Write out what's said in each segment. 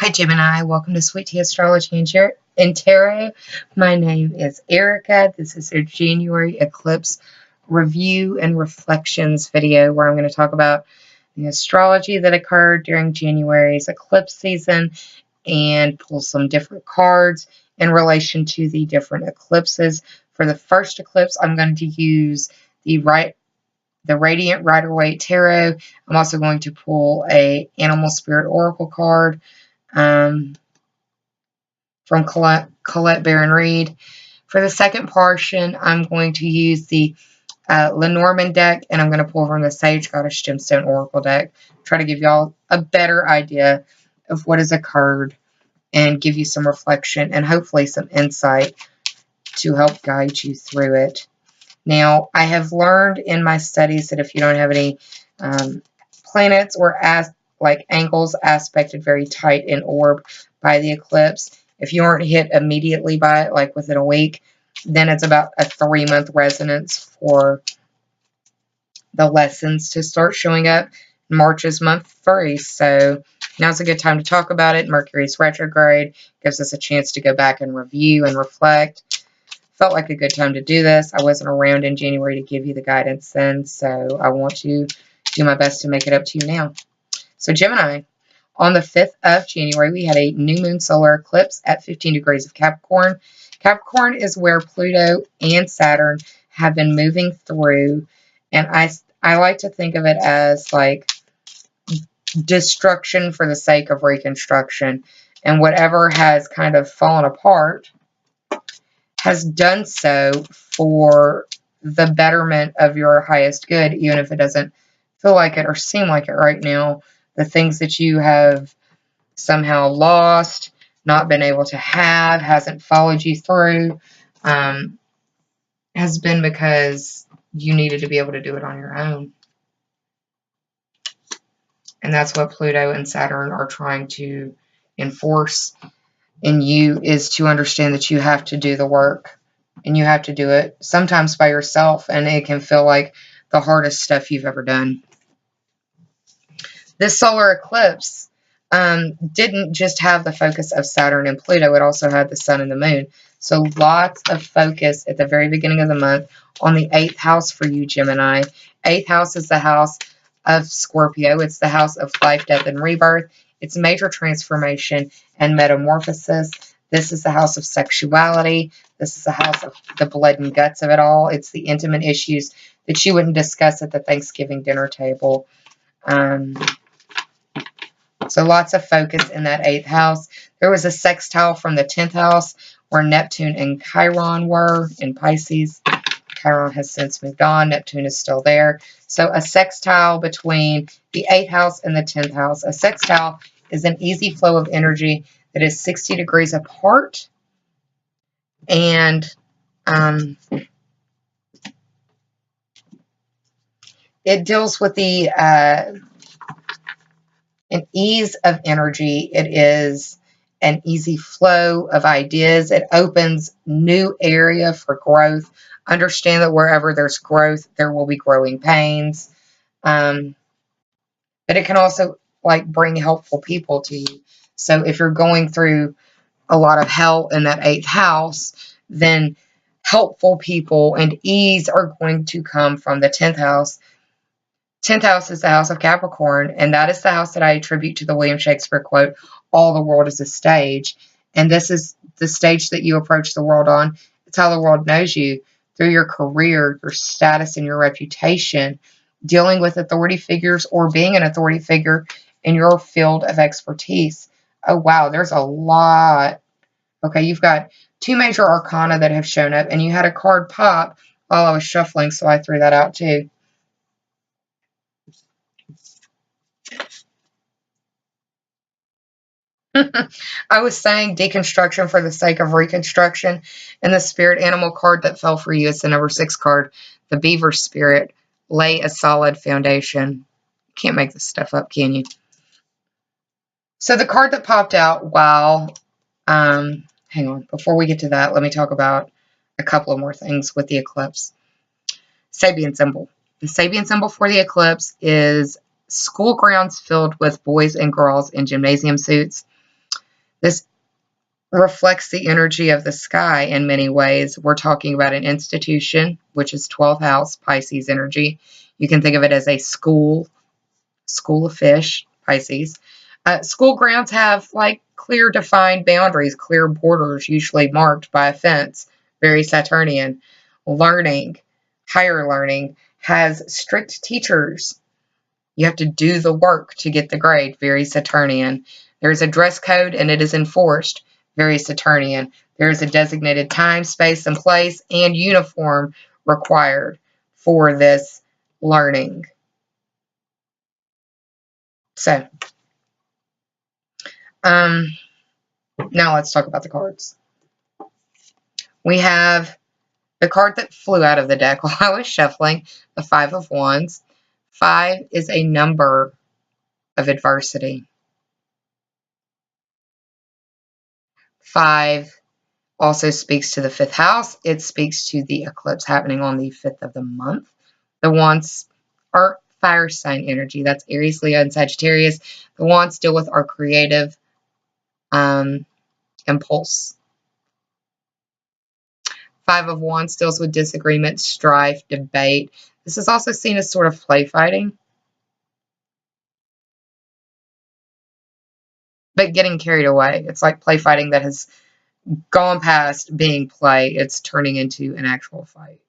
Hi Gemini, welcome to Sweet Tea Astrology and Tarot. My name is Erica. This is a January eclipse review and reflections video where I'm going to talk about the astrology that occurred during January's eclipse season and pull some different cards in relation to the different eclipses. For the first eclipse, I'm going to use the Radiant Rider-Waite Tarot. I'm also going to pull a Animal Spirit Oracle card from Colette Baron-Reid. For the second portion, I'm going to use the Lenormand deck, and I'm going to pull from the Sage Goddess Gemstone Oracle deck. Try to give y'all a better idea of what has occurred and give you some reflection and hopefully some insight to help guide you through it. Now, I have learned in my studies that if you don't have any planets or angles aspected very tight in orb by the eclipse, if you aren't hit immediately by it, like within a week, then it's about a 3-month resonance for the lessons to start showing up. March is month 3, so now's a good time to talk about it. Mercury's retrograde gives us a chance to go back and review and reflect. Felt like a good time to do this. I wasn't around in January to give you the guidance then, so I want to do my best to make it up to you now. So Gemini, on the 5th of January, we had a new moon solar eclipse at 15 degrees of Capricorn. Capricorn is where Pluto and Saturn have been moving through, and I like to think of it as like destruction for the sake of reconstruction, and whatever has kind of fallen apart has done so for the betterment of your highest good, even if it doesn't feel like it or seem like it right now. The things that you have somehow lost, not been able to have, hasn't followed you through, has been because you needed to be able to do it on your own. And that's what Pluto and Saturn are trying to enforce in you, is to understand that you have to do the work. And you have to do it sometimes by yourself, and it can feel like the hardest stuff you've ever done. This solar eclipse didn't just have the focus of Saturn and Pluto, it also had the sun and the moon. So lots of focus at the very beginning of the month on the 8th house for you, Gemini. 8th house is the house of Scorpio. It's the house of life, death, and rebirth. It's major transformation and metamorphosis. This is the house of sexuality. This is the house of the blood and guts of it all. It's the intimate issues that you wouldn't discuss at the Thanksgiving dinner table. So lots of focus in that 8th house. There was a sextile from the 10th house where Neptune and Chiron were in Pisces. Chiron has since moved on. Neptune is still there. So a sextile between the 8th house and the 10th house. A sextile is an easy flow of energy that is 60 degrees apart. And it deals with the an ease of energy. It is an easy flow of ideas. It opens new area for growth. Understand that wherever there's growth, there will be growing pains. But it can also bring helpful people to you. So if you're going through a lot of hell in that 8th house, then helpful people and ease are going to come from the 10th house. 10th house is the house of Capricorn, and that is the house that I attribute to the William Shakespeare quote, "All the world is a stage." And this is the stage that you approach the world on. It's how the world knows you, through your career, your status, and your reputation, dealing with authority figures or being an authority figure in your field of expertise. Oh, wow, there's a lot. Okay, you've got 2 major arcana that have shown up, and you had a card pop while I was shuffling, so I threw that out too. I was saying deconstruction for the sake of reconstruction, and the spirit animal card that fell for you is the number 6 card, the beaver spirit. Lay a solid foundation. Can't make this stuff up, can you? So the card that popped out while, hang on, before we get to that, let me talk about a couple of more things with the eclipse. Sabian symbol. The Sabian symbol for the eclipse is school grounds filled with boys and girls in gymnasium suits. This reflects the energy of the sky in many ways. We're talking about an institution, which is 12th house, Pisces energy. You can think of it as a school of fish, Pisces. School grounds have like clear defined boundaries, clear borders, usually marked by a fence, very Saturnian. Learning, higher learning, has strict teachers. You have to do the work to get the grade, very Saturnian. There's a dress code and it is enforced, very Saturnian. There is a designated time, space, and place and uniform required for this learning. So, now let's talk about the cards. We have the card that flew out of the deck while I was shuffling, the Five of Wands. 5 is a number of adversity. 5 also speaks to the 5th house. It speaks to the eclipse happening on the 5th of the month. The Wands are fire sign energy. That's Aries, Leo, and Sagittarius. The Wands deal with our creative impulse. 5 of Wands deals with disagreement, strife, debate. This is also seen as sort of play fighting, but getting carried away. It's like play fighting that has gone past being play. It's turning into an actual fight.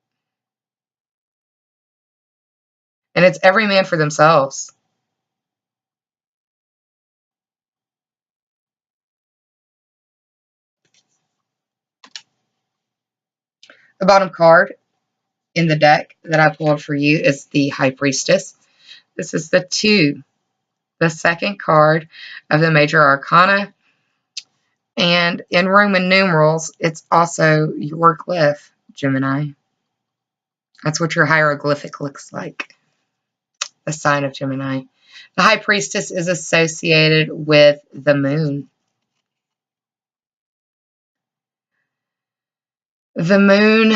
And it's every man for themselves. The bottom card in the deck that I pulled for you is the High Priestess. This is the second card of the major arcana. And in Roman numerals, it's also your glyph, Gemini. That's what your hieroglyphic looks like, the sign of Gemini. The High Priestess is associated with the moon. The moon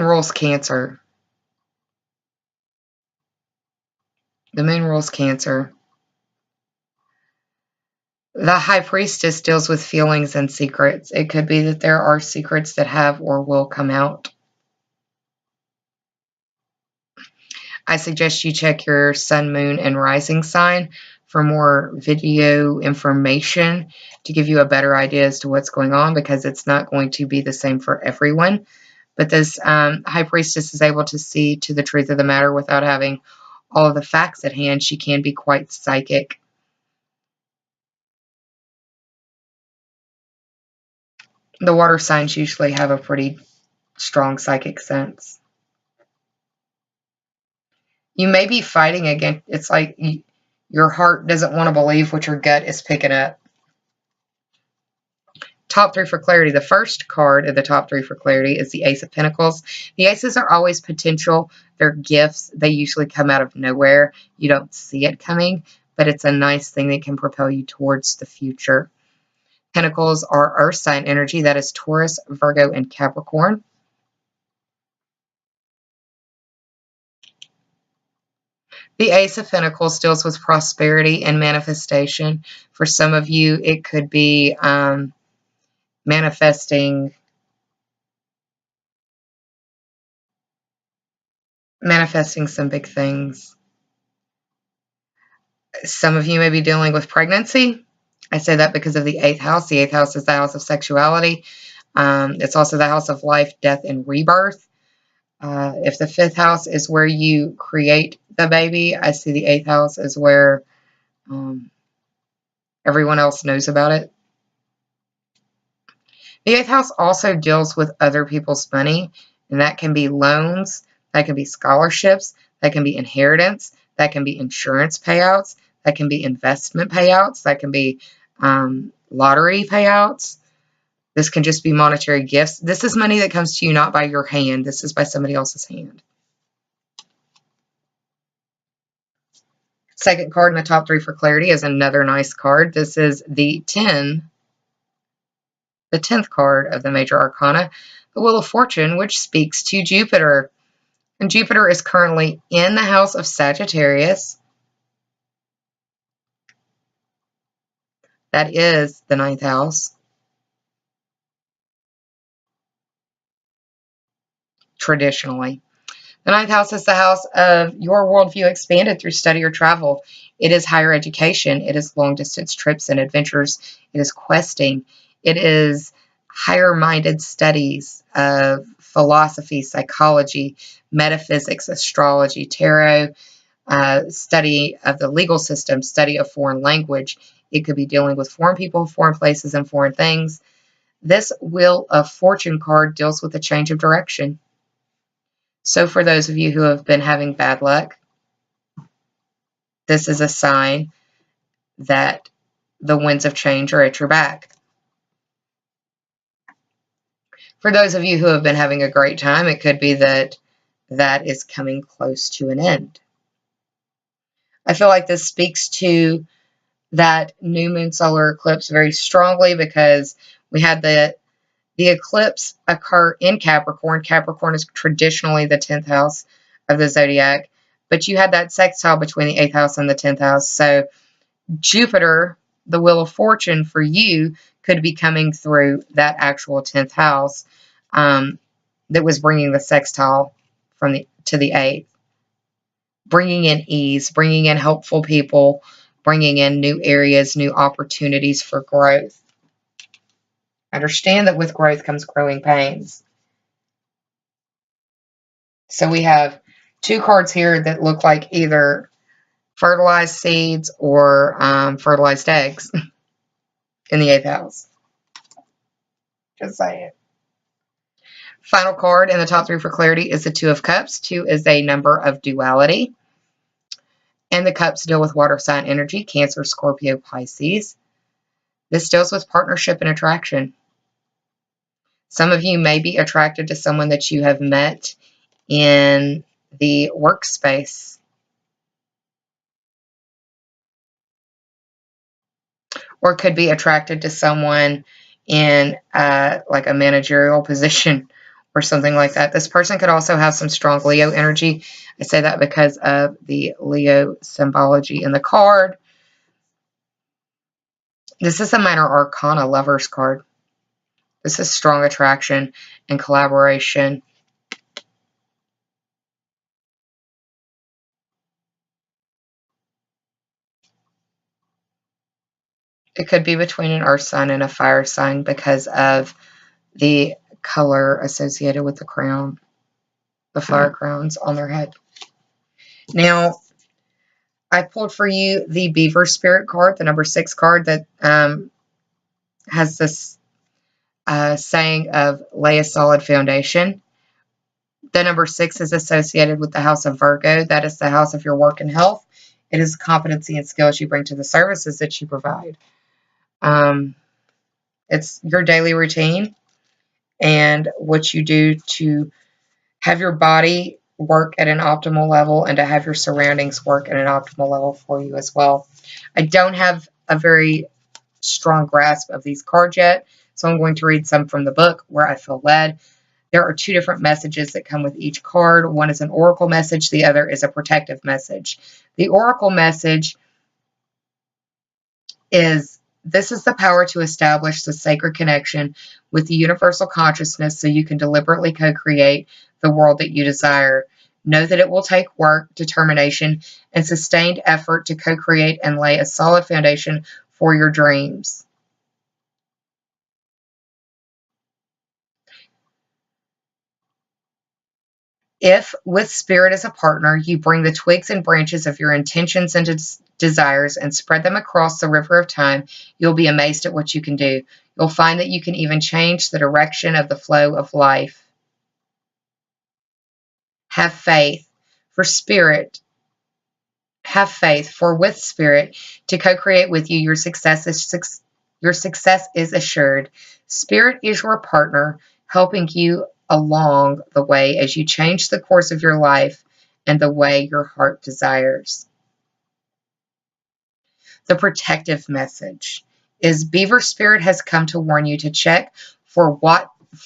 rules Cancer. The moon rules Cancer. The High Priestess deals with feelings and secrets. It could be that there are secrets that have or will come out. I suggest you check your sun, moon, and rising sign for more video information to give you a better idea as to what's going on, because it's not going to be the same for everyone. But this High Priestess is able to see to the truth of the matter without having all of the facts at hand. She can be quite psychic. The water signs usually have a pretty strong psychic sense. You may be fighting against, it's like your heart doesn't want to believe what your gut is picking up. Top 3 for clarity. The first card of the top 3 for clarity is the Ace of Pentacles. The aces are always potential. They're gifts. They usually come out of nowhere. You don't see it coming, but it's a nice thing that can propel you towards the future. Pentacles are earth sign energy. That is Taurus, Virgo, and Capricorn. The Ace of Pentacles deals with prosperity and manifestation. For some of you, it could be manifesting some big things. Some of you may be dealing with pregnancy. I say that because of the 8th house. The 8th house is the house of sexuality. It's also the house of life, death, and rebirth. If the 5th house is where you create the baby, I see the 8th house as where everyone else knows about it. The 8th house also deals with other people's money, and that can be loans, that can be scholarships, that can be inheritance, that can be insurance payouts, that can be investment payouts, that can be lottery payouts. This can just be monetary gifts. This is money that comes to you not by your hand. This is by somebody else's hand. Second card in the top 3 for clarity is another nice card. This is the 10th card of the major arcana, the Wheel of Fortune, which speaks to Jupiter. And Jupiter is currently in the house of Sagittarius. That is the 9th house. Traditionally. The 9th house is the house of your worldview expanded through study or travel. It is higher education. It is long-distance trips and adventures. It is questing. It is higher-minded studies of philosophy, psychology, metaphysics, astrology, tarot, study of the legal system, study of foreign language. It could be dealing with foreign people, foreign places, and foreign things. This Wheel of Fortune card deals with a change of direction. So for those of you who have been having bad luck, this is a sign that the winds of change are at your back. For those of you who have been having a great time, it could be that that is coming close to an end. I feel like this speaks to that new moon solar eclipse very strongly because we had the eclipse occur in Capricorn. Capricorn is traditionally the 10th house of the zodiac, but you had that sextile between the 8th house and the 10th house. So Jupiter, the Wheel of Fortune for you, could be coming through that actual 10th house that was bringing the sextile to the 8th, bringing in ease, bringing in helpful people, bringing in new areas, new opportunities for growth. Understand that with growth comes growing pains. So we have two cards here that look like either fertilized seeds or fertilized eggs in the 8th house. Just saying. Final card in the top 3 for clarity is the 2 of Cups. 2 is a number of duality. And the cups deal with water sign energy, Cancer, Scorpio, Pisces. This deals with partnership and attraction. Some of you may be attracted to someone that you have met in the workspace. Or could be attracted to someone in like a managerial position or something like that. This person could also have some strong Leo energy. I say that because of the Leo symbology in the card. This is a minor arcana lovers card. This is strong attraction and collaboration. It could be between an earth sign and a fire sign because of the color associated with the crown, the fire crowns on their head. Now, I pulled for you the Beaver Spirit card, the number 6 card that has this saying of lay a solid foundation. The number 6 is associated with the house of Virgo. That is the house of your work and health. It is competency and skills you bring to the services that you provide. It's your daily routine and what you do to have your body work at an optimal level and to have your surroundings work at an optimal level for you as well. I don't have a very strong grasp of these cards yet, so I'm going to read some from the book where I feel led. There are 2 different messages that come with each card. One is an oracle message. The other is a protective message. The oracle message is, this is the power to establish the sacred connection with the universal consciousness so you can deliberately co-create the world that you desire. Know that it will take work, determination, and sustained effort to co-create and lay a solid foundation for your dreams. If, with spirit as a partner, you bring the twigs and branches of your intentions and desires and spread them across the river of time, you'll be amazed at what you can do. You'll find that you can even change the direction of the flow of life. Have faith. For spirit, have faith. For with spirit to co-create with you, your success is assured. Spirit is your partner, helping you along the way as you change the course of your life and the way your heart desires. The protective message is Beaver Spirit has come to warn you to check for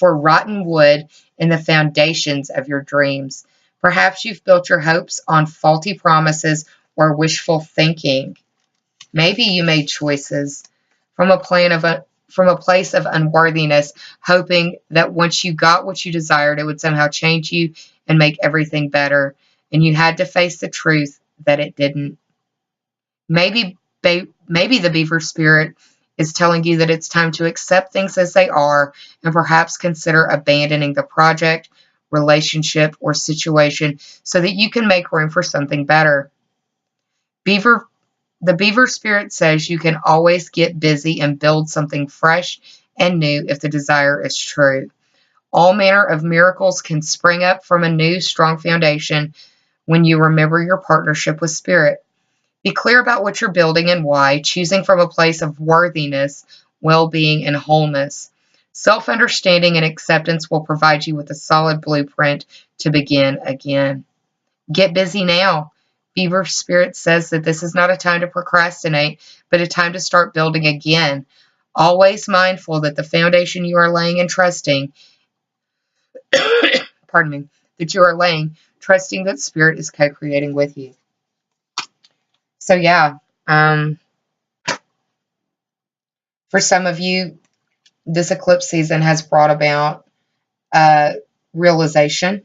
rotten wood in the foundations of your dreams. Perhaps you've built your hopes on faulty promises or wishful thinking. Maybe you made choices from a place of unworthiness, hoping that once you got what you desired, it would somehow change you and make everything better. And you had to face the truth that it didn't. Maybe the beaver spirit is telling you that it's time to accept things as they are and perhaps consider abandoning the project, relationship, or situation so that you can make room for something better. The beaver spirit says you can always get busy and build something fresh and new if the desire is true. All manner of miracles can spring up from a new, strong foundation when you remember your partnership with Spirit. Be clear about what you're building and why, choosing from a place of worthiness, well-being, and wholeness. Self-understanding and acceptance will provide you with a solid blueprint to begin again. Get busy now. Beaver Spirit says that this is not a time to procrastinate, but a time to start building again. Always mindful that the foundation you are laying and trusting, pardon me, that you are laying, trusting that Spirit is co-creating with you. So yeah, for some of you, this eclipse season has brought about realization.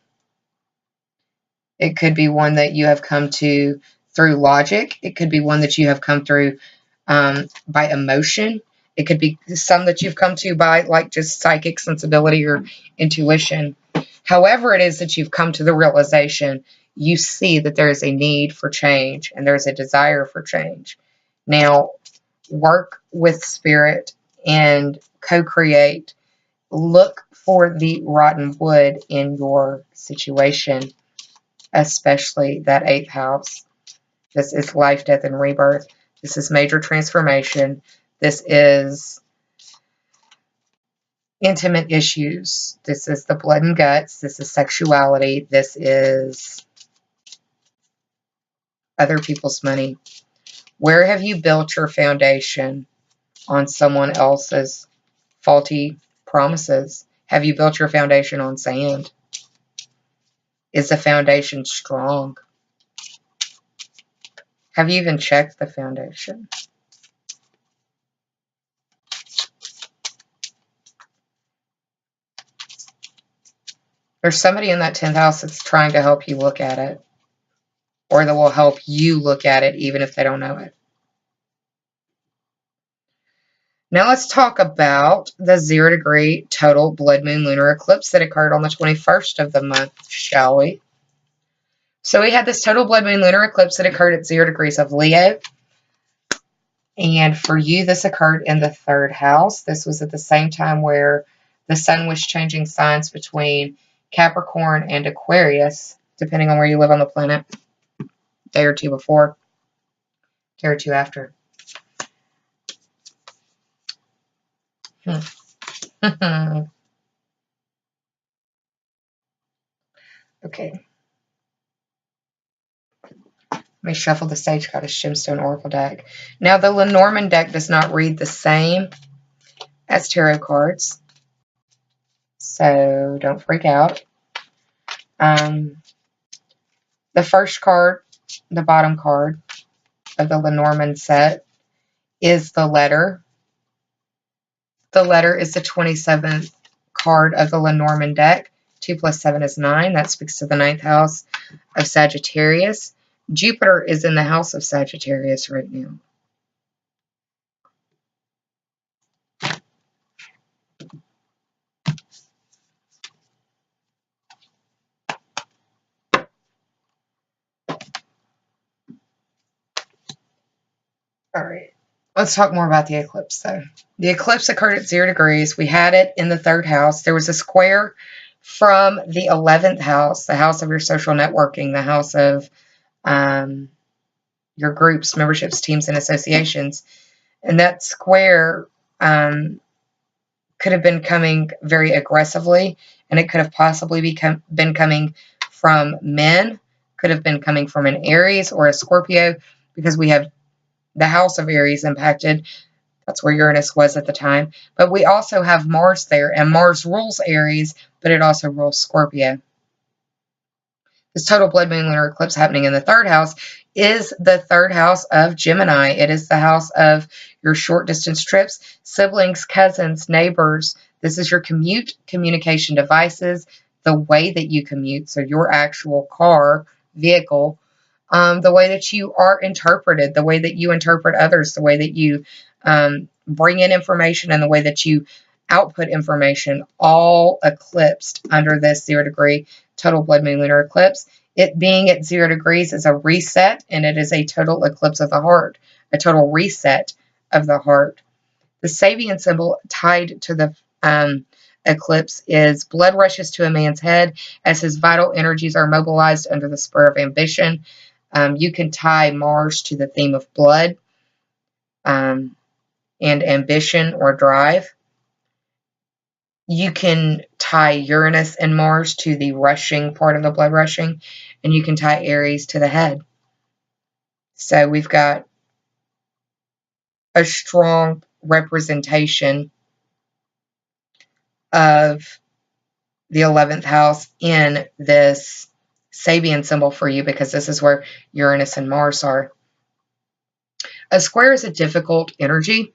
It could be one that you have come to through logic. It could be one that you have come through by emotion. It could be some that you've come to by like just psychic sensibility or intuition. However it is that you've come to the realization, you see that there is a need for change and there's a desire for change. Now, work with Spirit and co-create. Look for the rotten wood in your situation, especially that 8th house. This is life, death, and rebirth. This is major transformation. This is intimate issues. This is the blood and guts. This is sexuality. This is other people's money. Where have you built your foundation? On someone else's faulty promises? Have you built your foundation on sand? Is the foundation strong? Have you even checked the foundation? There's somebody in that 10th house that's trying to help you look at it, or that will help you look at it even if they don't know it. Now let's talk about the 0-degree total blood moon lunar eclipse that occurred on the 21st of the month, shall we? So we had this total blood moon lunar eclipse that occurred at 0 degrees of Leo. And for you, this occurred in the 3rd house. This was at the same time where the sun was changing signs between Capricorn and Aquarius, depending on where you live on the planet. Day or two before, day or two after. Okay. Let me shuffle the Sage Goddess Gemstone Oracle deck. Now, the Lenormand deck does not read the same as tarot cards, so don't freak out. The first card, the bottom card of the Lenormand set, is the letter. The letter is the 27th card of the Lenormand deck. 2 plus 7 is 9. That speaks to the 9th house of Sagittarius. Jupiter is in the house of Sagittarius right now. All right. Let's talk more about the eclipse, though. The eclipse occurred at 0 degrees. We had it in the 3rd house. There was a square from the 11th house, the house of your social networking, the house of your groups, memberships, teams, and associations. And that square could have been coming very aggressively, and it could have possibly been coming from men, could have been coming from an Aries or a Scorpio, because we have the house of Aries impacted. That's where Uranus was at the time. But we also have Mars there, and Mars rules Aries, but it also rules Scorpio. this total blood moon lunar eclipse happening in the 3rd house is the 3rd house of Gemini. It is the house of your short distance trips, siblings, cousins, neighbors. This is your communication devices, the way that you commute, so your actual car, vehicle, the way that you are interpreted, the way that you interpret others, the way that you bring in information, and the way that you output information, all eclipsed under this 0-degree total blood moon lunar eclipse. It being at 0 degrees is a reset, and it is a total eclipse of the heart, a total reset of the heart. The Sabian symbol tied to the eclipse is blood rushes to a man's head as his vital energies are mobilized under the spur of ambition. You can tie Mars to the theme of blood and ambition or drive. You can tie Uranus and Mars to the rushing part of the blood rushing, and you can tie Aries to the head. So we've got a strong representation of the 11th house in this Sabian symbol for you, because this is where Uranus and Mars are. A square is a difficult energy.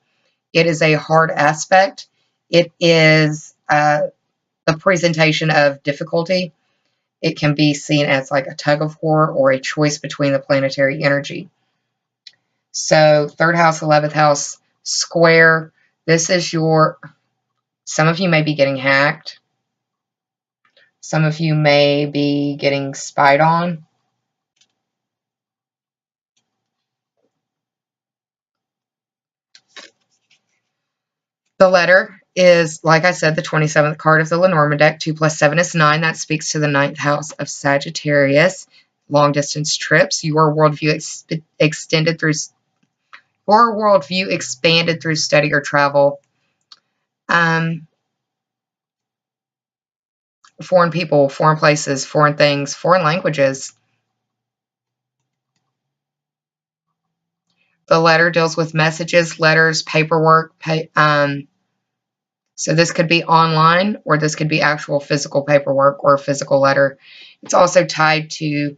It is a hard aspect. It is the presentation of difficulty. It can be seen as like a tug of war or a choice between the planetary energy. So 3rd house, 11th house square. This is your, some of you may be getting hacked. Some of you may be getting spied on. The letter is, like I said, the 27th card of the Lenormand deck. 2 plus 7 is 9. That speaks to the 9th house of Sagittarius. Long distance trips. Your worldview expanded through study or travel. Foreign people, foreign places, foreign things, foreign languages. The letter deals with messages, letters, paperwork. So this could be online, or this could be actual physical paperwork or a physical letter. It's also tied to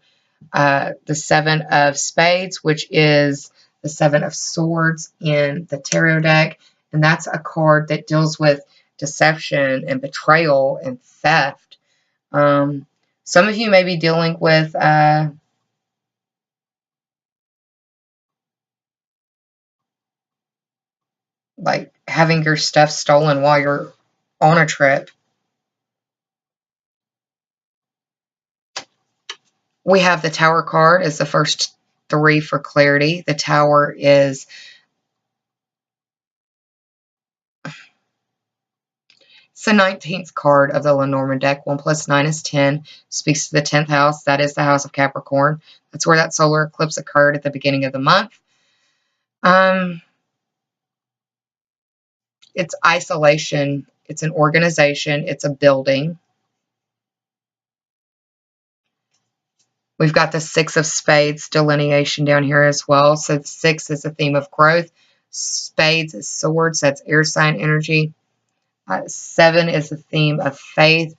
the 7 of spades, which is the 7 of swords in the tarot deck. And that's a card that deals with deception and betrayal and theft. Some of you may be dealing with like having your stuff stolen while you're on a trip. We have the Tower card as the first 3 for clarity. The Tower is it's the 19th card of the Lenormand deck. 1 plus 9 is 10. Speaks to the 10th house. That is the house of Capricorn. That's where that solar eclipse occurred at the beginning of the month. It's isolation. It's an organization. It's a building. We've got the 6 of spades delineation down here as well. So the 6 is a theme of growth. Spades is swords. That's air sign energy. 7 is the theme of faith.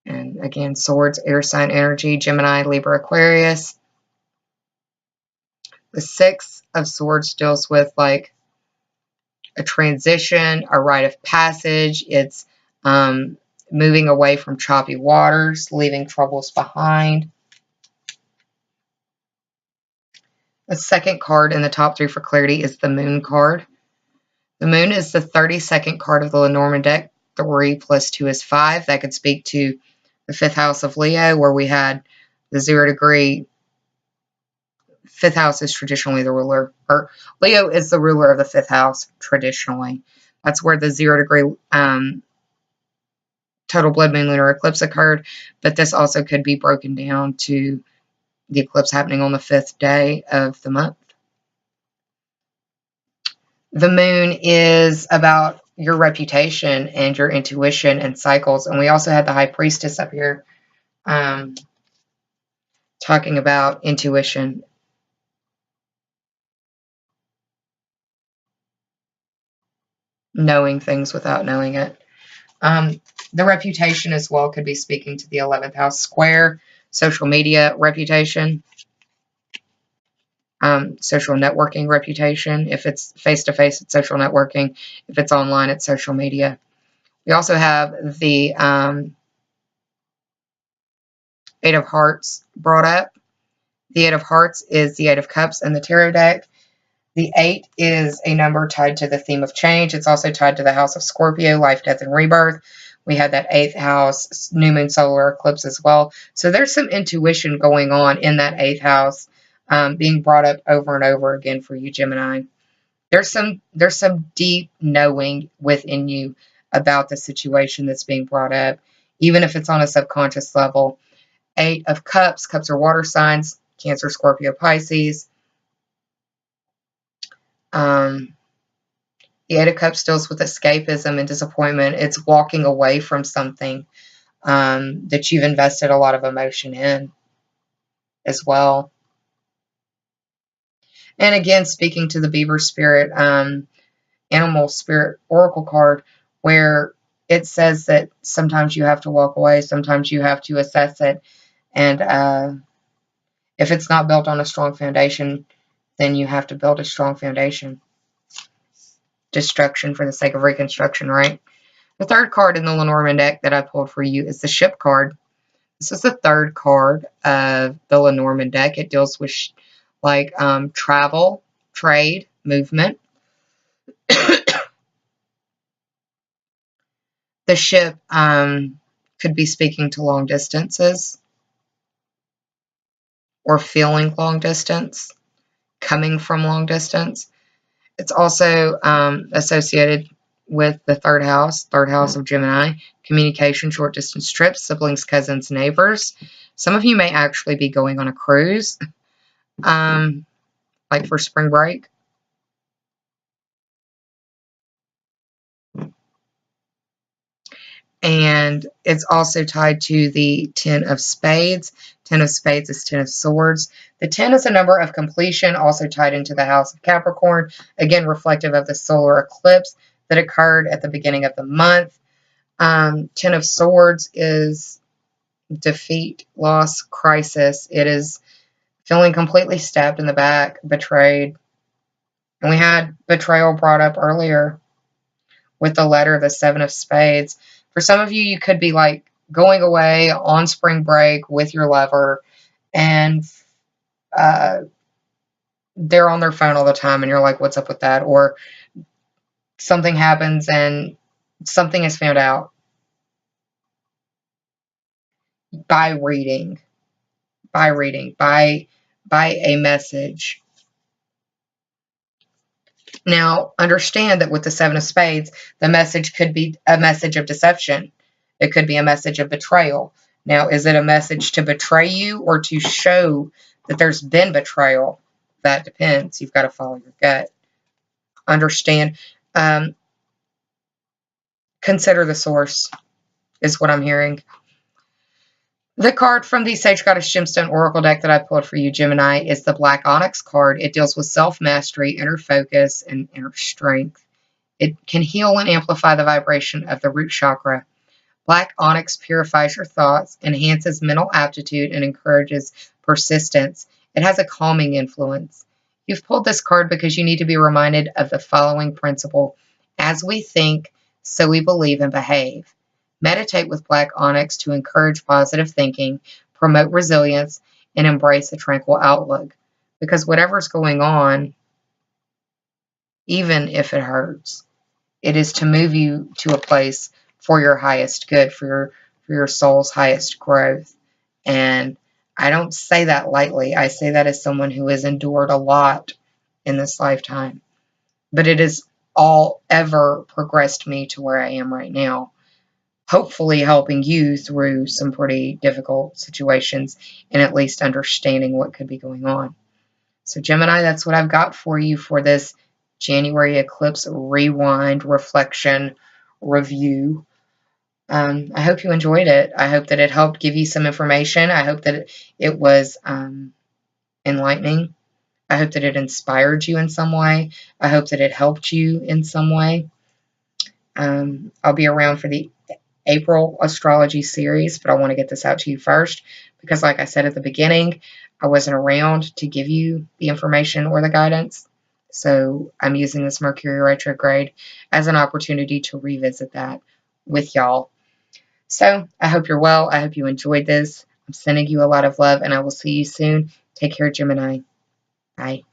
And again, swords, air sign energy, Gemini, Libra, Aquarius. The 6 of swords deals with like a transition, a rite of passage. It's moving away from choppy waters, leaving troubles behind. The second card in the top 3 for clarity is the Moon card. The Moon is the 32nd card of the Lenormand deck. 3 plus 2 is 5. That could speak to the 5th house of Leo, where we had the 0 degree. 5th house is traditionally the ruler, or Leo is the ruler of the 5th house traditionally. That's where the 0 degree total blood moon lunar eclipse occurred, but this also could be broken down to the eclipse happening on the 5th day of the month. The moon is about your reputation and your intuition and cycles, and we also had the High Priestess up here talking about intuition. Knowing things without knowing it. The reputation as well could be speaking to the 11th house square. social media reputation, social networking reputation. If it's face-to-face, it's social networking. If it's online, it's social media. We also have the Eight of Hearts brought up. The Eight of Hearts is the Eight of Cups in the tarot deck. The 8 is a number tied to the theme of change. It's also tied to the house of Scorpio, life, death, and rebirth. We had that 8th house, new moon solar eclipse as well. So there's some intuition going on in that 8th house being brought up over and over again for you, Gemini. There's some deep knowing within you about the situation that's being brought up, even if it's on a subconscious level. 8 of Cups. Cups are water signs, Cancer, Scorpio, Pisces. The Eight of Cups deals with escapism and disappointment. It's walking away from something that you've invested a lot of emotion in as well. And again, speaking to the Beaver Spirit, Animal Spirit Oracle card, where it says that sometimes you have to walk away, sometimes you have to assess it, and if it's not built on a strong foundation, then you have to build a strong foundation. Destruction for the sake of reconstruction, right? The third card in the Lenormand deck that I pulled for you is the Ship card. This is the third card of the Lenormand deck. It deals with like travel, trade, movement. The ship could be speaking to long distances or feeling long distance, coming from long distance. It's also associated with the third house of Gemini, communication, short distance trips, siblings, cousins, neighbors. Some of you may actually be going on a cruise, like for spring break. And it's also tied to the 10 of Spades. 10 of Spades is 10 of Swords. The 10 is a number of completion, also tied into the house of Capricorn, again reflective of the solar eclipse that occurred at the beginning of the month. 10 of Swords is defeat, loss, crisis. It is feeling completely stabbed in the back, betrayed. And we had betrayal brought up earlier with the letter, the 7 of Spades. For some of you, you could be like going away on spring break with your lover, and they're on their phone all the time, and you're like, what's up with that? Or something happens and something is found out by reading, by a message. Now, understand that with the 7 of Spades, the message could be a message of deception. It could be a message of betrayal. Now, is it a message to betray you or to show that there's been betrayal? That depends. You've got to follow your gut. Understand. Consider the source, is what I'm hearing. The card from the Sage Goddess Gemstone Oracle deck that I pulled for you, Gemini, is the Black Onyx card. It deals with self-mastery, inner focus, and inner strength. It can heal and amplify the vibration of the root chakra. Black onyx purifies your thoughts, enhances mental aptitude, and encourages persistence. It has a calming influence. You've pulled this card because you need to be reminded of the following principle. As we think, so we believe and behave. Meditate with black onyx to encourage positive thinking, promote resilience, and embrace a tranquil outlook. Because whatever's going on, even if it hurts, it is to move you to a place for your highest good, for your soul's highest growth. And I don't say that lightly. I say that as someone who has endured a lot in this lifetime. But it has all ever progressed me to where I am right now. Hopefully helping you through some pretty difficult situations and at least understanding what could be going on. So Gemini, that's what I've got for you for this January eclipse rewind, reflection, review. I hope you enjoyed it. I hope that it helped give you some information. I hope that it was enlightening. I hope that it inspired you in some way. I hope that it helped you in some way. I'll be around for the April astrology series, but I want to get this out to you first because, like I said at the beginning, I wasn't around to give you the information or the guidance. So I'm using this Mercury retrograde as an opportunity to revisit that with y'all. So I hope you're well. I hope you enjoyed this. I'm sending you a lot of love, and I will see you soon. Take care, Gemini. Bye.